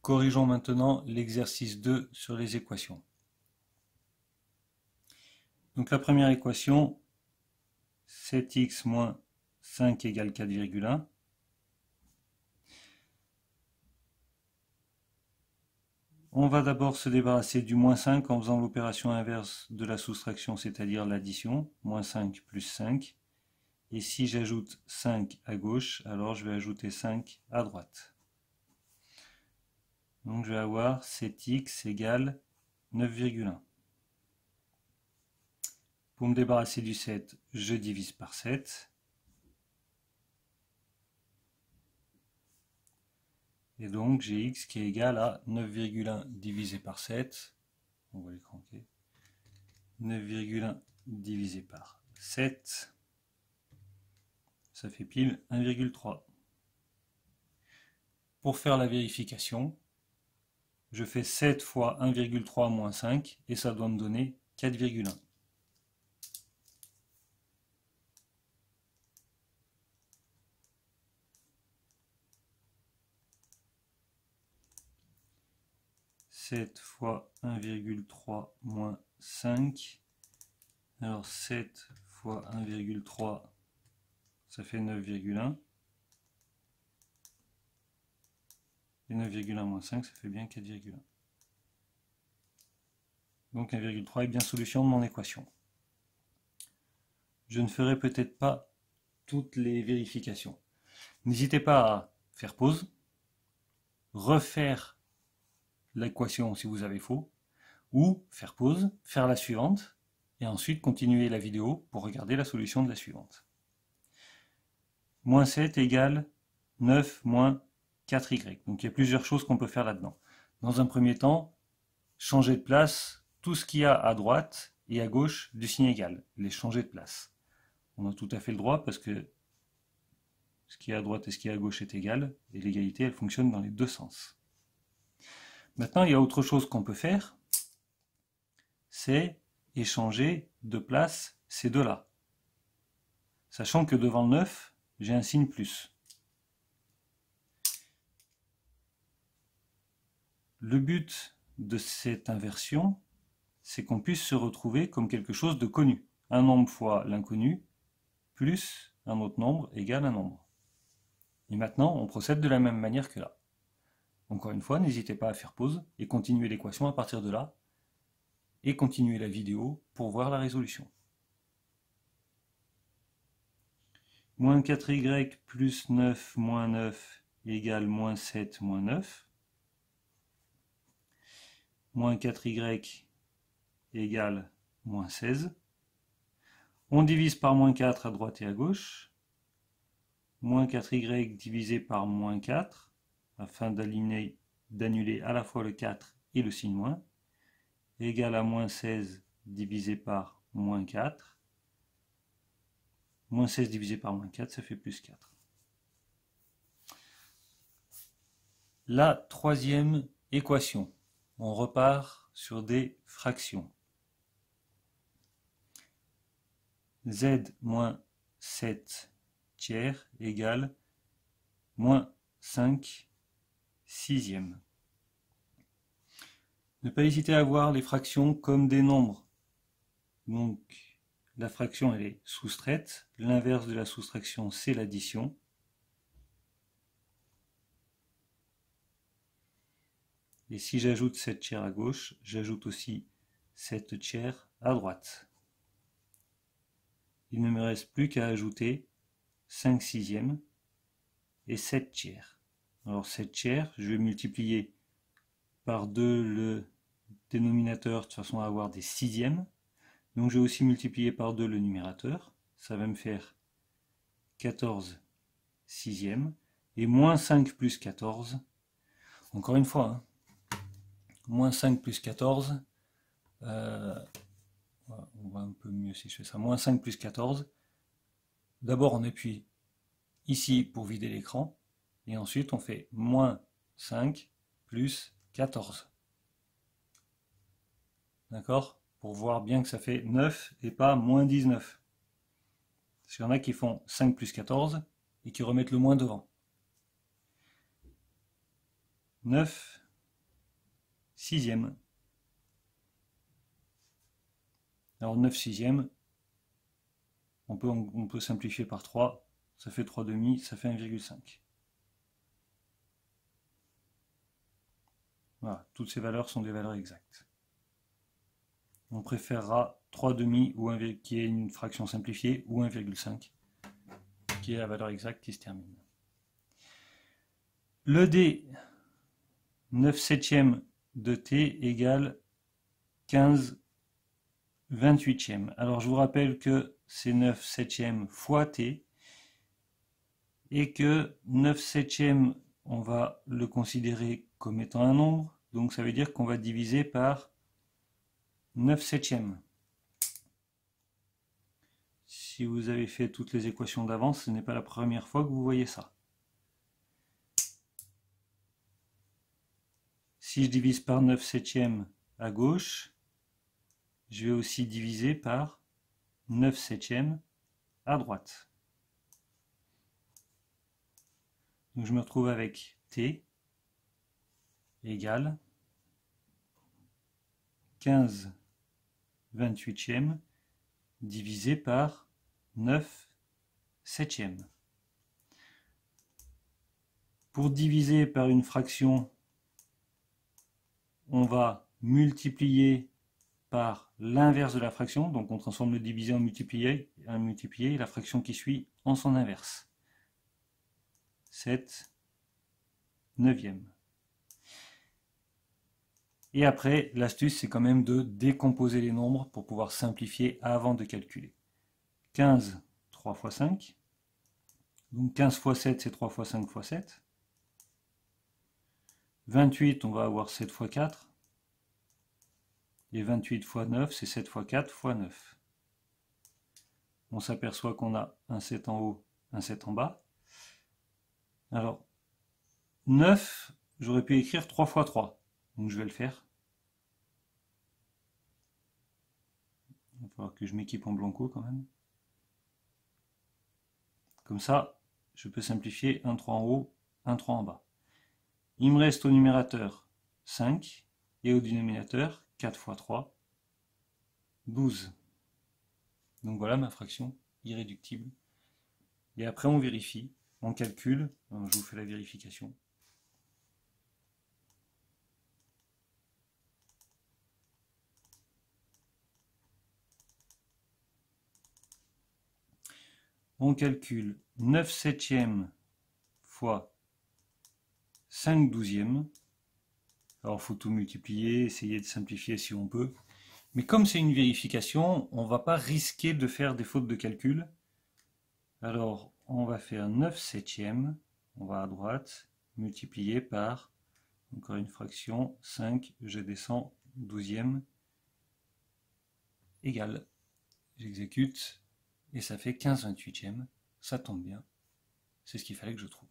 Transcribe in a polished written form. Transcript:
Corrigeons maintenant l'exercice 2 sur les équations. Donc la première équation, 7x moins 5 égale 4,1. On va d'abord se débarrasser du moins 5 en faisant l'opération inverse de la soustraction, c'est-à-dire l'addition, moins 5 plus 5. Et si j'ajoute 5 à gauche, alors je vais ajouter 5 à droite. Donc je vais avoir 7x égale 9,1. Pour me débarrasser du 7, je divise par 7. Et donc j'ai x qui est égal à 9,1 divisé par 7. On va l'écran. 9,1 divisé par 7. Ça fait pile 1,3. Pour faire la vérification, je fais 7 fois 1,3 moins 5 et ça doit me donner 4,1. fois 1,3 moins 5. Alors 7 fois 1,3, ça fait 9,1. Et 9,1 moins 5, ça fait bien 4,1. Donc 1,3 est bien solution de mon équation. Je ne ferai peut-être pas toutes les vérifications. N'hésitez pas à faire pause, refaire l'équation si vous avez faux, ou faire pause, faire la suivante, et ensuite continuer la vidéo pour regarder la solution de la suivante. Moins 7 égale 9 moins 4y. Donc il y a plusieurs choses qu'on peut faire là-dedans. Dans un premier temps, changer de place tout ce qu'il y a à droite et à gauche du signe égal. Les changer de place. On a tout à fait le droit parce que ce qui est à droite et ce qui est à gauche est égal, et l'égalité elle fonctionne dans les deux sens. Maintenant il y a autre chose qu'on peut faire, c'est échanger de place ces deux-là. Sachant que devant le 9, j'ai un signe plus. Le but de cette inversion, c'est qu'on puisse se retrouver comme quelque chose de connu. Un nombre fois l'inconnu, plus un autre nombre égale un nombre. Et maintenant, on procède de la même manière que là. Encore une fois, n'hésitez pas à faire pause et continuer l'équation à partir de là, et continuer la vidéo pour voir la résolution. Moins 4y plus 9 moins 9 égale moins 7 moins 9. Moins 4y égale moins 16. On divise par moins 4 à droite et à gauche. Moins 4y divisé par moins 4, afin d'annuler à la fois le 4 et le signe moins, égale à moins 16 divisé par moins 4. Moins 16 divisé par moins 4, ça fait plus 4. La troisième équation. On repart sur des fractions. Z moins 7 tiers égale moins 5 sixièmes. Ne pas hésiter à voir les fractions comme des nombres. Donc la fraction elle est soustraite. L'inverse de la soustraction c'est l'addition. Et si j'ajoute 7 tiers à gauche, j'ajoute aussi 7 tiers à droite. Il ne me reste plus qu'à ajouter 5 sixièmes et 7 tiers. Alors 7 tiers, je vais multiplier par 2 le dénominateur de façon à avoir des sixièmes. Donc je vais aussi multiplier par 2 le numérateur. Ça va me faire 14 sixièmes. Et moins 5 plus 14. Encore une fois, hein, moins 5 plus 14. On voit un peu mieux si je fais ça. Moins 5 plus 14. D'abord on appuie ici pour vider l'écran. Et ensuite on fait moins 5 plus 14. D'accord? Pour voir bien que ça fait 9 et pas moins 19. Parce qu'il y en a qui font 5 plus 14 et qui remettent le moins devant. 9 sixièmes. Alors 9 sixièmes, on peut simplifier par 3, ça fait 3 demi, ça fait 1,5. Voilà, toutes ces valeurs sont des valeurs exactes. On préférera 3 demi ou qui est une fraction simplifiée ou 1,5 qui est la valeur exacte qui se termine. Le d 9 septièmes de t égale 15 28e. Alors je vous rappelle que c'est 9 septièmes fois t et que 9 septièmes on va le considérer comme étant un nombre, donc ça veut dire qu'on va diviser par 9 septièmes. Si vous avez fait toutes les équations d'avance, ce n'est pas la première fois que vous voyez ça. Si je divise par 9 septièmes à gauche, je vais aussi diviser par 9 septièmes à droite. Donc je me retrouve avec t égale 15 28e divisé par 9 septièmes. Pour diviser par une fraction, on va multiplier par l'inverse de la fraction, donc on transforme le divisé en multiplié, et la fraction qui suit en son inverse. 7 neuvième. Et après, l'astuce, c'est quand même de décomposer les nombres pour pouvoir simplifier avant de calculer. 15, 3 fois 5. Donc 15 fois 7, c'est 3 fois 5 fois 7. 28, on va avoir 7 fois 4. Et 28 fois 9, c'est 7 fois 4 fois 9. On s'aperçoit qu'on a un 7 en haut, un 7 en bas. Alors, 9, j'aurais pu écrire 3 fois 3. Donc je vais le faire. Il va falloir que je m'équipe en blanco quand même. Comme ça, je peux simplifier un 3 en haut, un 3 en bas. Il me reste au numérateur 5 et au dénominateur 4 fois 3, 12. Donc voilà ma fraction irréductible. Et après on vérifie, on calcule, je vous fais la vérification. On calcule 9 septièmes fois 5 douzièmes. Alors il faut tout multiplier, essayer de simplifier si on peut. Mais comme c'est une vérification, on ne va pas risquer de faire des fautes de calcul. Alors on va faire 9 septièmes, on va à droite, multiplié par, encore une fraction, 5, je descends, douzième, égale. J'exécute, et ça fait 15 28e, ça tombe bien, c'est ce qu'il fallait que je trouve.